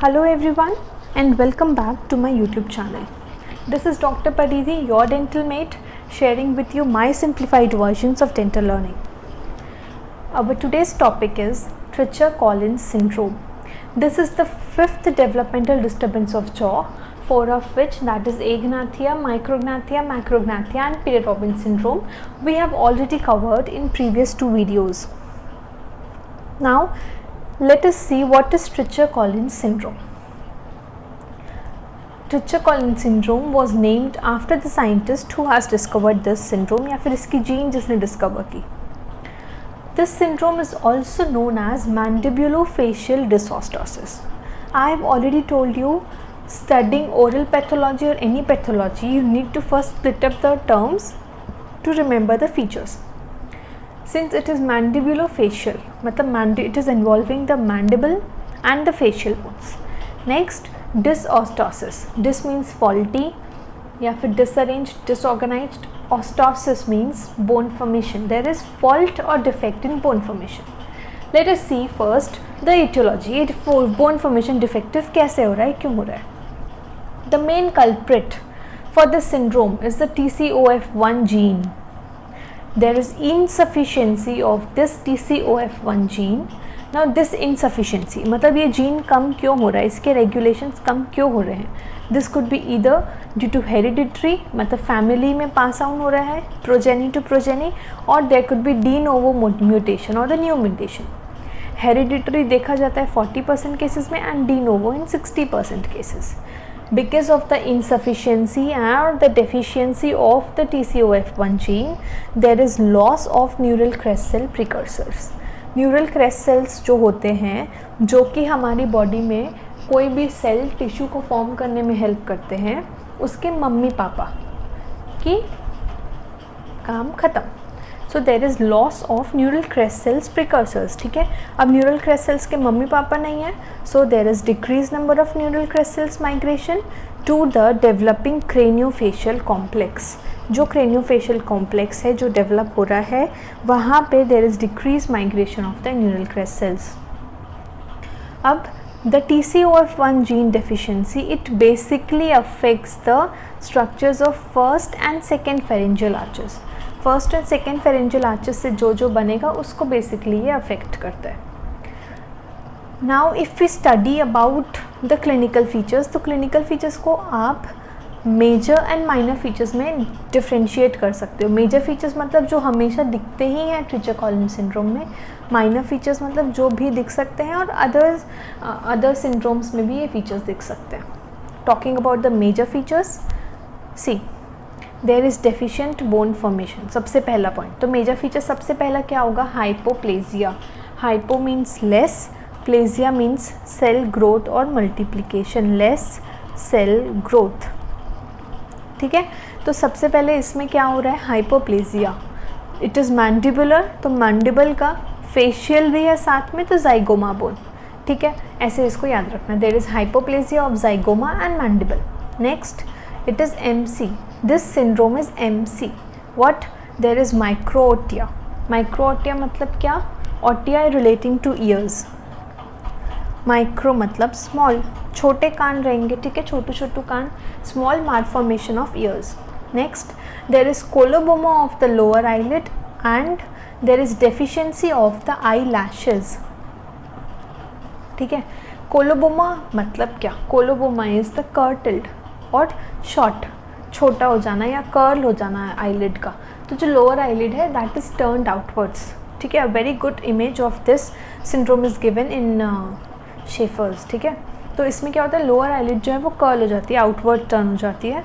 Hello everyone and welcome back to my YouTube channel. This is Dr. Paridi, your dental mate, sharing with you my simplified versions of dental learning. Our today's topic is Treacher-Collins syndrome. This is the fifth developmental disturbance of jaw, four of which, that is agnathia, micrognathia, macrognathia and Pierre-Robin syndrome, we have already covered in previous two videos. Now let us see what is Treacher-Collins syndrome. Treacher-Collins syndrome was named after the scientist who has discovered this syndrome या फिर इसकी gene जिसने discover की. This syndrome is also known as mandibulofacial dysostosis. I have already told you, studying oral pathology or any pathology, you need to first split up the terms to remember the features. Since it is mandibulofacial, मतलब it is involving the mandible and the facial bones. Next, dysostosis. Dys means faulty या फिर disarranged, disorganized. Ostosis means bone formation. There is fault or defect in bone formation. Let us see first the etiology. Bone formation defective कैसे हो रहा है, क्यों हो रहा है? The main culprit for this syndrome is the TCOF1 gene. There is insufficiency of this TCOF1 gene. Now this insufficiency मतलब ये जीन कम क्यों हो रहा है, इसके रेगुलेशंस कम क्यों हो रहे हैं? This could be either due to hereditary, मतलब फैमिली में पास आउट हो रहा है, प्रोजेनी टू प्रोजेनी, और there could be de novo mutation और द न्यू म्यूटेशन. हेरिडिटरी देखा जाता है 40% केसेस में and de novo in 60% cases. Because of the insufficiency or the deficiency of the TCOF1 gene, there is loss of neural crest cell precursors. Neural crest cells जो होते हैं, जो कि हमारी बॉडी में कोई भी सेल टिश्यू को फॉर्म करने में हेल्प करते हैं, उसके मम्मी पापा की काम ख़त्म. So there is loss of neural crest cells precursors. ठीक है, अब न्यूरल क्रेस्ट सेल्स के मम्मी पापा नहीं है, so there is decrease number of neural crest cells migration to the developing craniofacial complex. जो क्रेनियोफेशियल कॉम्प्लेक्स है जो डेवलप हो रहा है, वहाँ पे there is decrease migration of the neural crest cells. अब the TCOF1 gene deficiency, it basically affects the structures of first and second pharyngeal arches. First and second pharyngeal arches से जो बनेगा उसको बेसिकली ये अफेक्ट करता है. Now if we study about the clinical features, तो clinical features को आप मेजर एंड माइनर फीचर्स में डिफ्रेंशिएट कर सकते हो. मेजर फीचर्स मतलब जो हमेशा दिखते ही हैं ट्रीचर-कॉलिन्स सिंड्रोम में. माइनर फीचर्स मतलब जो भी दिख सकते हैं और अदर सिंड्रोम्स में भी ये फीचर्स दिख सकते हैं. Talking about the major features, see there is deficient bone formation. सबसे पहला पॉइंट, तो मेजर फीचर सबसे पहला क्या होगा? Hypoplasia. Hypo means less, plasia means cell growth और मल्टीप्लिकेशन, लेस सेल ग्रोथ. ठीक है, तो सबसे पहले इसमें क्या हो रहा है? हाइपोप्लेजिया. इट इज़ मैंडिबुलर, तो मैंडिबल का फेशियल भी है साथ में, तो जाइगोमा बोन. ठीक है, ऐसे इसको याद रखना. There is hypoplasia of zygoma and mandible. Next, it is MC. This syndrome is MC. What? There is microotia. Microotia मतलब क्या? Otia relating to ears. Micro मतलब small, छोटे कान रहेंगे. ठीक है, छोटू छोटू कान. Small malformation of ears. Next, there is coloboma of the lower eyelid and there is deficiency of the eyelashes. ठीक है, coloboma मतलब क्या? Coloboma is the curtled और शॉर्ट, छोटा हो जाना या कर्ल हो जाना है आईलिड का. तो जो लोअर आईलिड है दैट इज़ टर्न्ड आउटवर्ड्स. ठीक है, a very good image of this syndrome is given in shepherds. ठीक है, तो इसमें क्या होता है? लोअर आईलिड जो है वो कर्ल हो जाती है, आउटवर्ड टर्न हो जाती है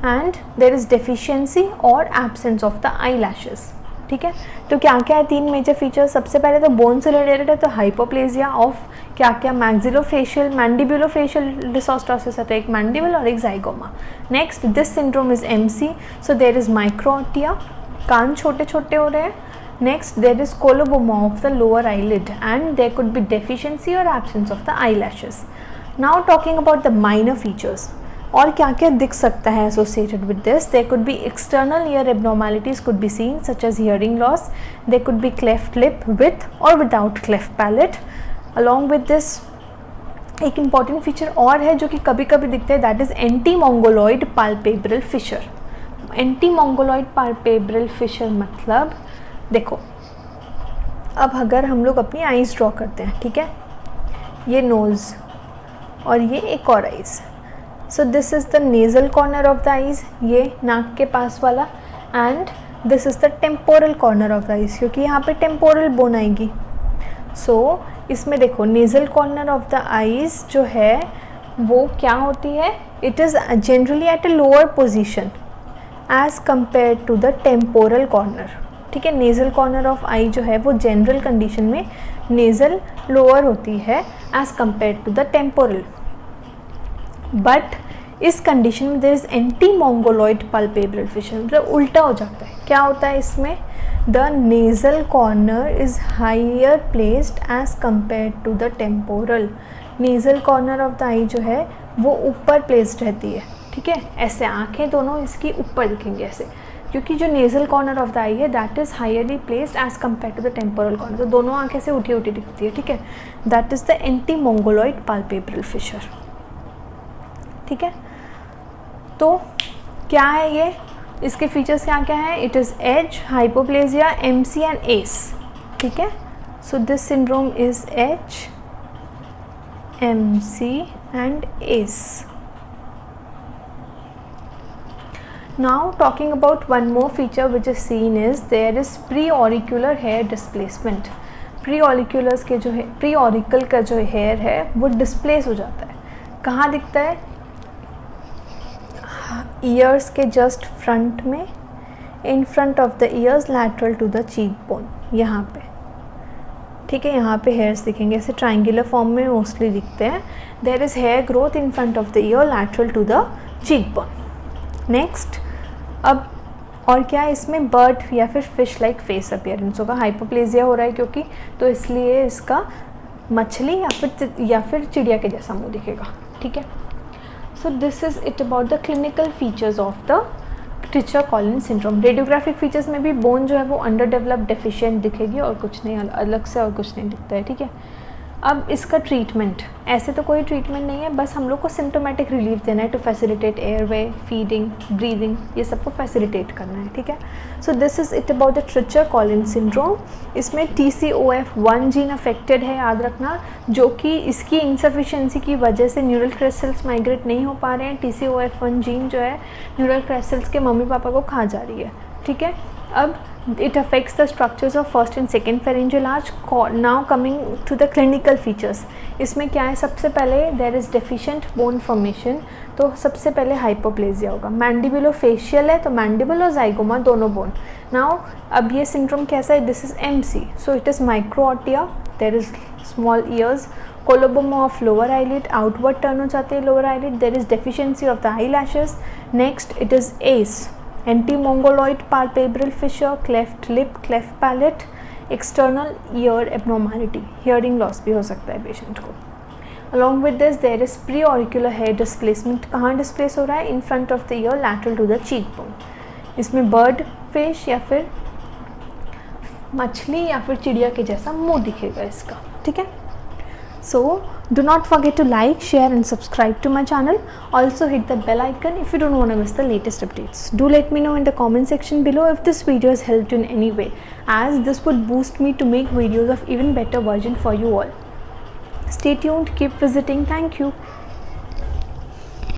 एंड देयर इज़ डेफिशिएंसी और absence of the eye lashes. ठीक है, तो क्या क्या है? तीन मेजर फीचर्स. सबसे पहले तो बोन से रिलेटेड है, तो हाइपोप्लेजिया ऑफ क्या क्या? मैक्सिलोफेशियल, मैंडिबुलोफेशियल डिसोस्टोसिस है, तो एक मैंडिबल और एक zygoma. Next, this syndrome is MC, so there is microtia, कान छोटे छोटे हो रहे हैं. Next, there is coloboma of the lower eyelid and there could be deficiency और absence of the eye lashes. Now talking about the minor features, और क्या क्या दिख सकता है associated with this? There could be external ear abnormalities could be seen, such as hearing loss. There could be cleft lip with or without cleft palate. Along with this, एक important feature और है जो कि कभी कभी दिखता है, that is anti mongoloid palpebral fissure. Anti mongoloid palpebral fissure मतलब देखो, अब अगर हम लोग अपनी आईज ड्रॉ करते हैं, ठीक है, ये नोज़ और ये एक और eyes, so this is the nasal corner of the eyes, ये नाक के पास वाला, and this is the temporal corner of the eyes, क्योंकि यहाँ पे टेम्पोरल बोन आएगी। सो इसमें देखो nasal corner of the eyes जो है वो क्या होती है, it is generally at a lower position as compare to the temporal corner, ठीक है। नेज़ल कॉर्नर ऑफ आई जो है वो जनरल कंडीशन में नेज़ल लोअर होती है as compare to the temporal, but इस कंडीशन में there is anti mongoloid palpebral fissure, मतलब उल्टा हो जाता है। क्या होता है इसमें, the nasal corner is higher placed as compare to the temporal. Nasal corner of the eye जो है वो ऊपर प्लेस्ड रहती है, ठीक है। ऐसे आंखें दोनों इसकी ऊपर दिखेंगे ऐसे, क्योंकि जो nasal corner of the eye है that is higherly placed as compare to the temporal corner, तो दोनों आंखें से उठी उठी दिखती है, ठीक है। That is the anti mongoloid palpebral fissure, ठीक है। तो क्या है ये, इसके फीचर्स क्या क्या हैं, it is as, hypoplasia, MC and S, ठीक है। So this syndrome is as, MC and S. Now talking about one more feature which is seen is there is preauricular hair displacement. Preauriculars के जो है, preauricle का जो hair है वो displace हो जाता है। कहाँ दिखता है, ears के just front में, in front of the ears lateral to the cheekbone, यहाँ पे, ठीक है। यहाँ पे hairs दिखेंगे ऐसे triangular form में mostly दिखते हैं। There is hair growth in front of the ear lateral to the cheekbone. Next, अब और क्या है इसमें, बर्ड या फिर फिश लाइक फेस अपीयरेंस होगा। हाइपोप्लेजिया हो रहा है क्योंकि, तो इसलिए इसका मछली या फिर चिड़िया के जैसा मुंह दिखेगा, ठीक है। So this is it about the clinical features of the Treacher Collins syndrome. Radiographic features में भी बोन जो है वो अंडर डेवलप्ड डेफिशिएंट दिखेगी और कुछ नहीं, अलग से और कुछ नहीं दिखता है, ठीक है। अब इसका ट्रीटमेंट, ऐसे तो कोई ट्रीटमेंट नहीं है, बस हम लोग को सिम्टोमेटिक रिलीफ देना है to facilitate airway, feeding, breathing, ये सबको फैसिलिटेट करना है, ठीक है। So this is it about the Treacher Collins syndrome. इसमें TCOF1 जीन अफेक्टेड है, याद रखना, जो कि इसकी इनसफिशिएंसी की वजह से न्यूरल क्रेस्टल्स माइग्रेट नहीं हो पा रहे हैं। TCOF1 जीन जो है न्यूरल क्रेस्टल्स के मम्मी पापा को खा जा रही है, ठीक है। अब it affects the structures of first and second pharyngeal arch. Now coming to the clinical features, इसमें क्या है, सबसे पहले there is deficient bone formation, तो सबसे पहले हाइपोप्लेजिया होगा। मैंडिबुलोफेशियल है तो मैंडिबल और जाइगोमा दोनों बोन। नाउ अब ये सिंड्रोम कैसा है, this is MC, so it is microtia, there is small ears, coloboma of lower eyelid, outward turn हो जाते हैं lower eyelid, there is deficiency of the eye lashes. Next it is as, anti-mongoloid palpebral fissure, cleft lip, cleft palate, external ear abnormality, hearing loss भी हो सकता है patient को। Along with this there is preauricular hair displacement, कहाँ displace हो रहा है, in front of the ear lateral to the cheekbone। इसमें बर्ड फिश या फिर मछली या फिर चिड़िया के जैसा मुंह दिखेगा इसका, ठीक है। So do not forget to like, share and subscribe to my channel. Also hit the bell icon if you don't want to miss the latest updates. Do let me know in the comment section below if this video has helped you in any way, as this would boost me to make videos of even better version for you all. Stay tuned, keep visiting. Thank you.